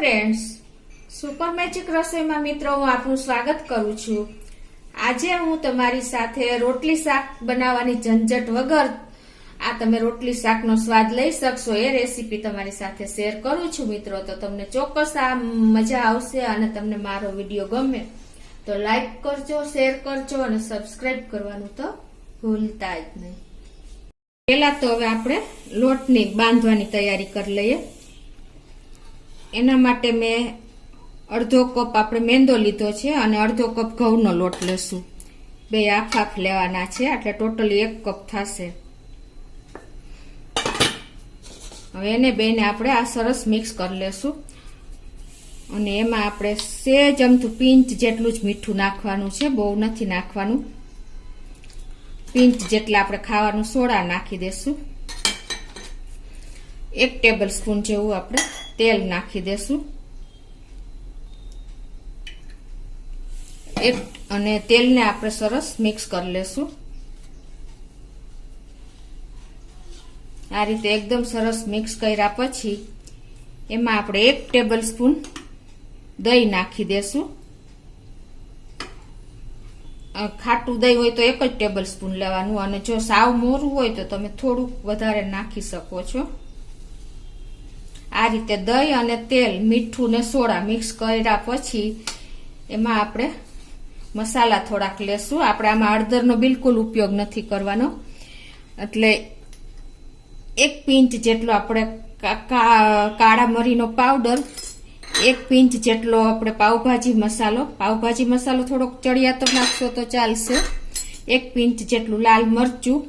Friends, super magic રસોઈમાં મિત્રો હું આપનું સ્વાગત કરું છું। આજે હું તમારી સાથે રોટલી શાક બનાવવાની ઝંઝટ વગર આ તમે રોટલી શાકનો સ્વાદ લઈ શકશો એ રેસીપી તમારી સાથે શેર કરું છું મિત્રો। તો તમને ચોક્કસ આ મજા આવશે અને તમને મારો વિડીયો ગમે તો લાઈક કરજો, શેર કરજો અને સબસ્ક્રાઇબ કરવાનું તો ભૂલતા જ નહીં। પહેલા તો હવે આપણે લોટની બાંધવાની તૈયારી કરી લઈએ। એના માટે મેં અડધો કપ આપણે મેંદો લીધો છે અને અડધો કપ ઘઉંનો લોટ લેશું। બે હાફ હાફ લેવાના છે, એટલે ટોટલી 1 કપ થશે। હવે એને બેને આપણે આ સરસ મિક્સ કરી લેશું અને એમાં આપણે સેજ અમથું પિંચ જેટલું જ મીઠું નાખવાનું છે, બહુ નથી નાખવાનું। પિંચ જેટલા આપણે ખાવાનું સોડા નાખી દેશું। 1 ટેબલ સ્પૂન જેવું આપણે તેલ નાખી દેશું અને તેલને આપણે સરસ મિક્સ કરી લેશું। આ રીતે એકદમ સરસ મિક્સ કર્યા પછી એમાં આપણે 1 ટેબલ સ્પૂન દહીં નાખી દેશું। ખાટું દહીં હોય તો 1 જ ટેબલ સ્પૂન લેવાનું અને જો સાવ મોરું હોય તો તમે થોડુંક વધારે નાખી શકો છો। આ રીતે દહીં અને તેલ, મીઠું ને સોડા મિક્સ કર્યા પછી એમાં આપણે મસાલા થોડાક લેશું। આપણે આમાં હળદરનો બિલકુલ ઉપયોગ નથી કરવાનો, એટલે 1 પિંચ જેટલો આપણે કાળા મરીનો પાવડર, 1 પિંચ જેટલો આપણે પાવભાજી મસાલો થોડોક ચડિયાતો નાખશો તો ચાલશે। 1 પિંચ જેટલું લાલ મરચું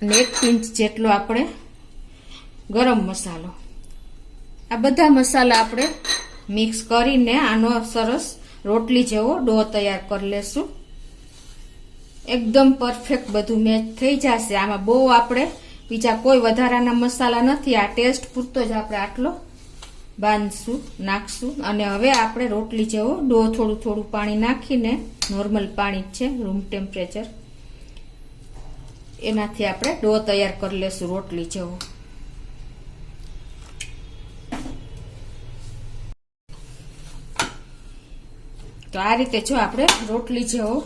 અને 1 પિંચ જેટલો આપણે ગરમ મસાલો। આ બધા મસાલા આપણે મિક્સ કરીને આનો સરસ રોટલી જેવો ડો તૈયાર કરી લેશું। એકદમ પરફેક્ટ બધું મેચ થઈ જશે। આમાં બહુ આપણે બીજા કોઈ વધારાના મસાલા નથી, આ ટેસ્ટ પૂરતો જ આપણે આટલો બાંધશું, નાખશું અને હવે આપણે રોટલી જેવો ડો થોડું થોડું પાણી નાખીને, નોર્મલ પાણી જ છે રૂમ ટેમ્પરેચર, એનાથી આપણે ડો તૈયાર કરી લેશું રોટલી જેવો। તો આ રીતે જો આપણે રોટલી જેવો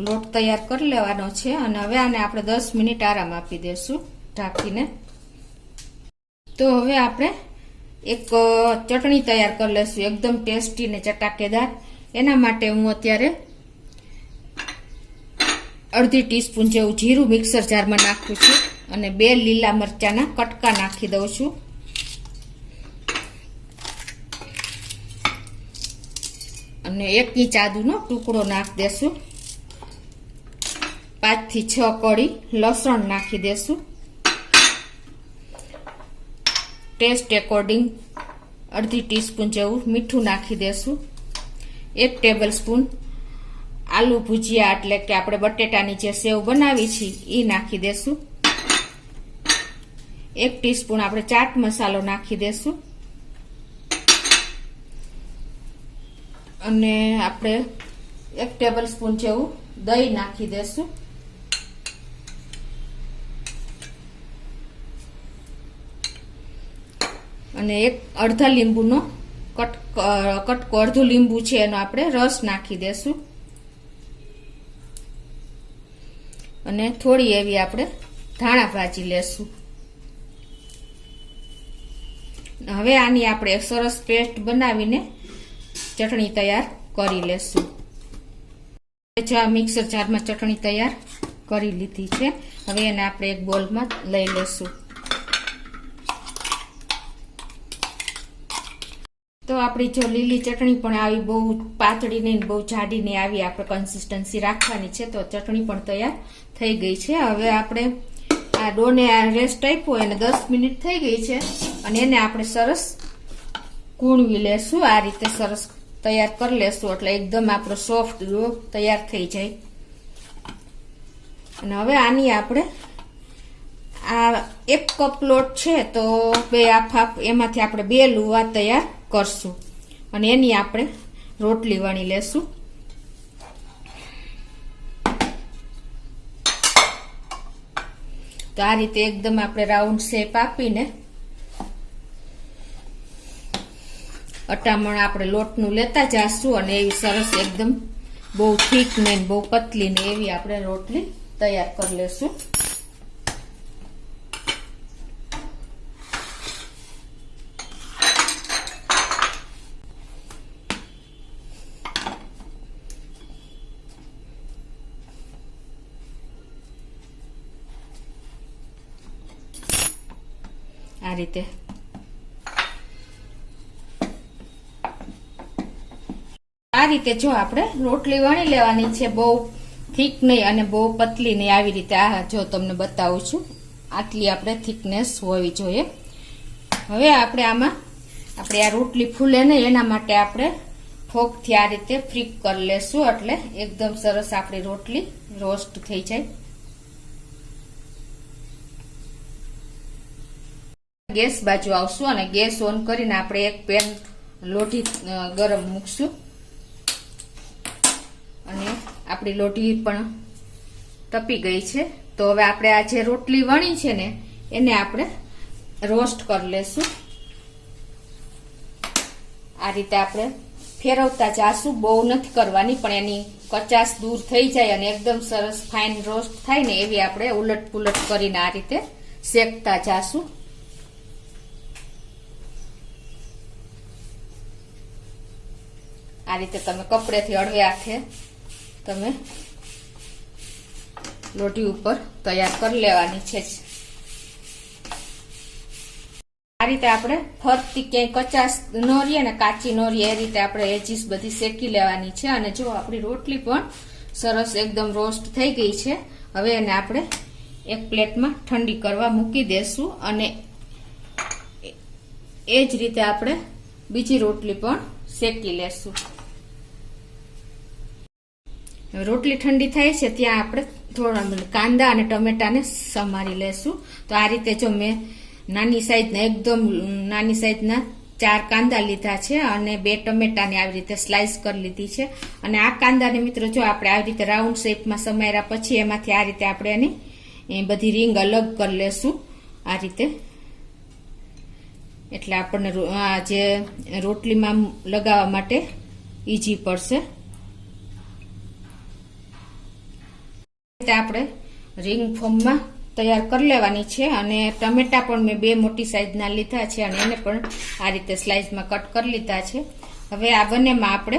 લોટ તૈયાર કરી લેવાનો છે અને હવે આને આપણે 10 મિનિટ આરામ આપી દેશું ઢાંકીને। તો હવે આપણે એક ચટણી તૈયાર કરી લેશું એકદમ ટેસ્ટી ને ચટાકેદાર। એના માટે હું અત્યારે અડધી ટીસ્પૂન જેવું જીરું મિક્સર જારમાં નાખું છું અને 2 લીલા મરચાના કટકા નાખી દઉં છું અને 1 ઇંચ આદુનો ટુકડો નાખી દેશું। 5 થી 6 કળી લસણ નાખી દેશું। ટેસ્ટ એકોર્ડિંગ અડધી ટીસ્પૂન જેવું મીઠું નાખી દેશું। 1 ટેબલ સ્પૂન આલુ ભુજિયા એટલે કે આપણે બટેટાની જે સેવ બનાવી છે એ નાખી દેશું। 1 ટીસ્પૂન આપણે ચાટ મસાલો નાખી દેશું અને આપણે 1 ટેબલ સ્પૂન જેવું દહીં નાખી દેશું અને અડધા લીંબુનો કટકો અડધું લીંબુ છે એનો આપણે રસ નાખી દેશું અને થોડી એવી આપણે ધાણા ભાજી લેશું। હવે આની આપણે સરસ પેસ્ટ બનાવીને ચટણી તૈયાર કરી લેશું। મિક્સર જારમાં ચટણી તૈયાર કરી લીધી છે, હવે એને આપણે એક બોલમાં લઈ લેશું। તો આપણી જો લીલી ચટણી પણ આવી બહુ પાતળી નહીં બહુ જાડી નહીં, આવી આપણે કન્સિસ્ટન્સી રાખવાની છે। તો ચટણી પણ તૈયાર થઈ ગઈ છે। હવે આપણે આ ડોને રેસ્ટ આપ્યો એને 10 મિનિટ થઈ ગઈ છે અને એને આપણે સરસ કૂણવી લેશું। આ રીતે સરસ તૈયાર કરી લેશું એટલે એકદમ આપણો સોફ્ટ ડો તૈયાર થઈ જાય। અને હવે આની આપણે આ 1 કપ લોટ છે તો 2 હાફ એમાંથી આપણે 2 લુવા તૈયાર કરશું અને એની આપણે રોટલી વણી લેશું। તો આ રીતે એકદમ આપણે રાઉન્ડ શેપ આપીને અટામણ આપણે લોટનું લેતા જાશું અને એવી સરસ એકદમ બહુ થીક ને બહુ પતલી ને એવી આપણે રોટલી તૈયાર કરી લેશું. આ રીતે જો આપણે રોટલી વણી લેવાની છે, બહુ થીક નહીં અને બહુ પતલી નહીં, આવી રીતે. આ જો તમને બતાવું છું, આટલી આપણે થિકનેસ હોવી જોઈએ. હવે આપણે આમાં આ રોટલી ફૂલે નહીં એના માટે આપણે ફોકથી આ રીતે ફ્રીક કરી લેશું, એટલે એકદમ સરસ આપણી રોટલી રોસ્ટ થઈ જાય. ગેસ બાજુ આવશું અને ગેસ ઓન કરીને આપણે એક પેન લોઢી ગરમ મૂકશું અને આપણી લોઢી પણ તપી ગઈ છે. તો હવે આપણે આ જે રોટલી વણી છે ને એને આપણે રોસ્ટ કરી લેશું. આ રીતે આપણે ફેરવતા જાશું, બહુ નથી કરવાની, પણ એની કચાશ દૂર થઈ જાય અને એકદમ સરસ ફાઇન રોસ્ટ થાય ને એવી આપણે ઉલટ પુલટ કરીને આ રીતે શેકતા જાશું. આ રીતે તમે કપડેથી હળવે હાથે તમે લોઢી ઉપર તૈયાર કરી લેવાની છે. આ રીતે આપણે ફરતી ક્યાંય કચાશ ન રહીએ ને કાચી ન રહીએ એ રીતે આપણે એજીસ બધી શેકી લેવાની છે. અને જો આપણી રોટલી પણ સરસ એકદમ રોસ્ટ થઈ ગઈ છે. હવે એને આપણે એક પ્લેટમાં ઠંડી કરવા મૂકી દેશું અને એ જ રીતે આપણે બીજી રોટલી પણ શેકી લેશું. રોટલી ઠંડી થાય છે ત્યાં આપણે થોડા કાંદા અને ટમેટાને સમારી લેશું. તો આ રીતે જો મેં નાની સાઈઝના એકદમ નાની સાઈઝના 4 કાંદા લીધા છે અને 2 ટમેટાને આવી રીતે સ્લાઇસ કરી લીધી છે. અને આ કાંદાને મિત્રો જો આપણે આવી રીતે રાઉન્ડ શેપમાં સમાર્યા પછી એમાંથી આ રીતે આપણે એની બધી રીંગ અલગ કરી લેશું આ રીતે, એટલે આપણને આ જે રોટલીમાં લગાવવા માટે ઈઝી પડશે. આપણે રીંગ ફોર્મમાં તૈયાર કરી લેવાની છે. અને ટમેટા પણ મેં 2 મોટી સાઈઝના લીધા છે અને એને પણ આ રીતે સ્લાઇસમાં કટ કરી લીધા છે. હવે આ બંનેમાં આપણે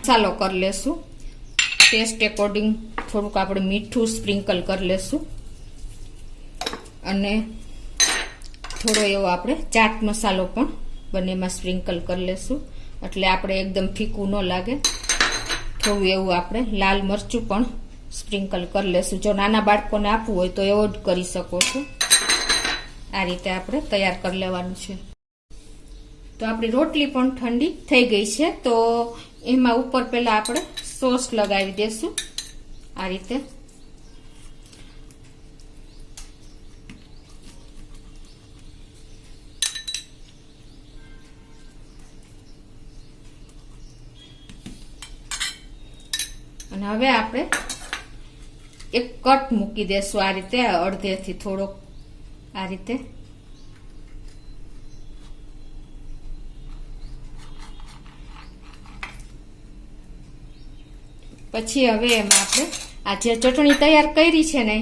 મસાલો કરી લેશું. ટેસ્ટ એકોર્ડિંગ થોડુંક આપણે મીઠું સ્પ્રિંકલ કરી લેશું અને થોડો એવો આપણે ચાટ મસાલો પણ બંનેમાં સ્પ્રિંકલ કરી લેશું, એટલે આપણે એકદમ ફીકું ન લાગે. થોડું એવું આપણે લાલ મરચું પણ સ્પ્રિંકલ કરી લેશું. જો નાના બાળકોને આપવું હોય તો એવો જ કરી શકો છો. આ રીતે આપણે તૈયાર કરી લેવાનું છે. તો આપણી રોટલી પણ ઠંડી થઈ ગઈ છે. તો એમાં ઉપર પહેલા આપણે સોસ લગાવી દેશું આ રીતે. અને હવે આપણે એક કટ મૂકી દેશું આ રીતે, અડધેથી થોડોક આ રીતે. પછી હવે એમાં આપણે આ જે ચટણી તૈયાર કરી છે ને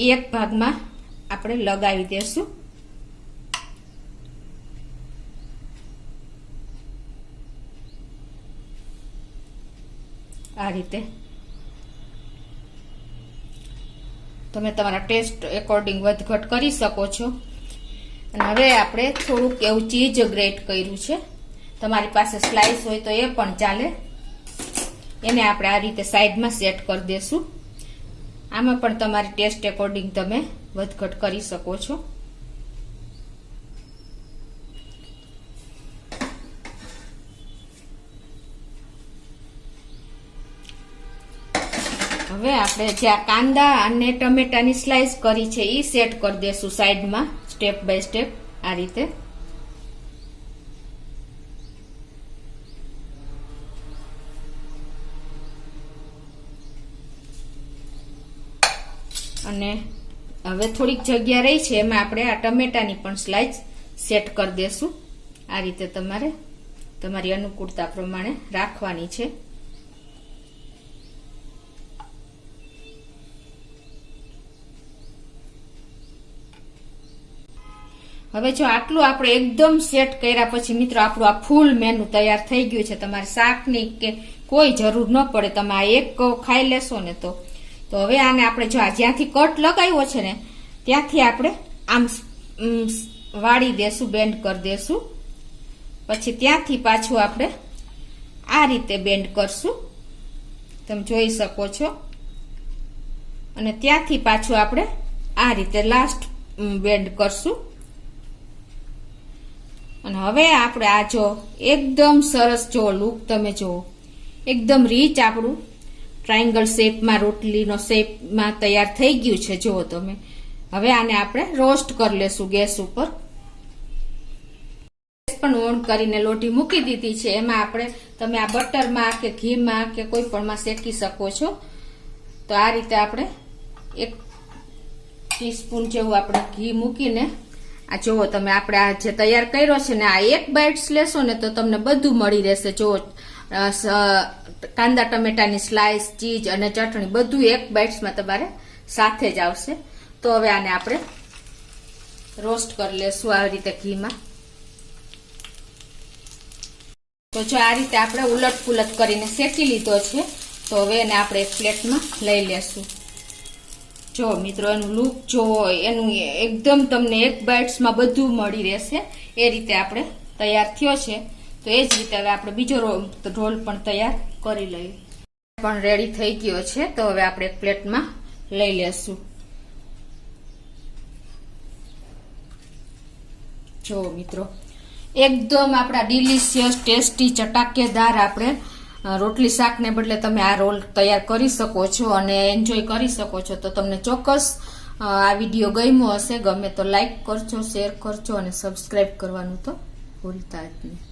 એ એક ભાગમાં આપણે લગાવી દેશું આ રીતે. તમે તમારા ટેસ્ટ એકોર્ડિંગ વધઘટ કરી શકો છો. અને હવે આપણે થોડુંક એવું ચીઝ ગ્રેટ કર્યું છે, તમારી પાસે સ્લાઇસ હોય તો એ પણ ચાલે. એને આપણે આ રીતે સાઈડમાં સેટ કરી દેશું. આમાં પણ તમારી ટેસ્ટ એકોર્ડિંગ તમે વધઘટ કરી શકો છો. હવે આપણે જે આ કાંદા અને ટમેટાની સ્લાઇસ કરી છે એ સેટ કરી દેશું સાઈડમાં, સ્ટેપ બાય સ્ટેપ આ રીતે. અને હવે થોડીક જગ્યા રહી છે એમાં આપણે આ ટમેટાની પણ સ્લાઇસ સેટ કરી દેશું. આ રીતે તમારે તમારી અનુકૂળતા પ્રમાણે રાખવાની છે. હવે જો આટલું આપણે એકદમ સેટ કર્યા પછી મિત્રો આપણું આ ફૂલ મેનુ તૈયાર થઈ ગયું છે. તમારે શાકની કે કોઈ જરૂર ન પડે, તમે આ એક ખાઈ લેશો ને તો હવે આને આપણે જો આ જ્યાંથી કટ લગાવ્યો છે ને ત્યાંથી આપણે આમ વાળી દેશું, બેન્ડ કરી દેશું. પછી ત્યાંથી પાછું આપણે આ રીતે બેન્ડ કરશું, તમે જોઈ શકો છો. અને ત્યાંથી પાછું આપણે આ રીતે લાસ્ટ બેન્ડ કરશું. અને હવે આપણે આ જો એકદમ સરસ જો લુક તમે જુઓ, એકદમ રીચ આપણું ટ્રાયંગલ શેપમાં રોટલીનો શેપમાં તૈયાર થઈ ગયું છે. જુઓ તમે. હવે આને આપણે રોસ્ટ કરી લેશું ગેસ ઉપર. ગેસ પણ ઓન કરીને લોટી મૂકી દીધી છે. એમાં આપણે તમે આ બટરમાં કે ઘીમાં કે કોઈ પણમાં શેકી શકો છો. તો આ રીતે આપણે 1 ટીસ્પૂન જેવું આપણે ઘી મૂકીને આ જુઓ તમે આપણે આ જે તૈયાર કર્યો છે ને આ એક બાઇટ્સ લેશો ને તો તમને બધું મળી રહેશે. જુઓ કાંદા ટમેટાની સ્લાઇસ, ચીઝ અને ચટણી બધું એક બાઇટ્સમાં તમારે સાથે જ આવશે. તો હવે આને આપણે રોસ્ટ કરી લેશું આ રીતે ઘીમાં. તો જો આ રીતે આપણે ઉલટ પુલટ કરીને શેકી લીધો છે. તો હવે એને આપણે એક પ્લેટમાં લઈ લેશું. જો મિત્રો એનું લુક જો એનું એકદમ તમને એક બાઇટ્સમાં બધું મળી રહેશે. એ રીતે આપણે તૈયાર થયો છે. તો એ જ રીતે હવે આપણે બીજો રોલ પણ તૈયાર કરી લઈએ. પણ રેડી થઈ ગયો છે. તો હવે આપણે એક પ્લેટમાં લઈ લેશું. જો મિત્રો એકદમ આપણા ડિલિશિયસ ટેસ્ટી ચટાકેદાર આપણે રોટલી શાકને બદલે તમે આ રોલ તૈયાર કરી શકો છો અને એન્જોય કરી શકો છો. તો તમને ચોક્કસ આ વિડીયો ગમ્યો હશે. ગમે તો લાઈક કરજો, શેર કરજો અને સબસ્ક્રાઈબ કરવાનું તો ભૂલતા જ નહીં.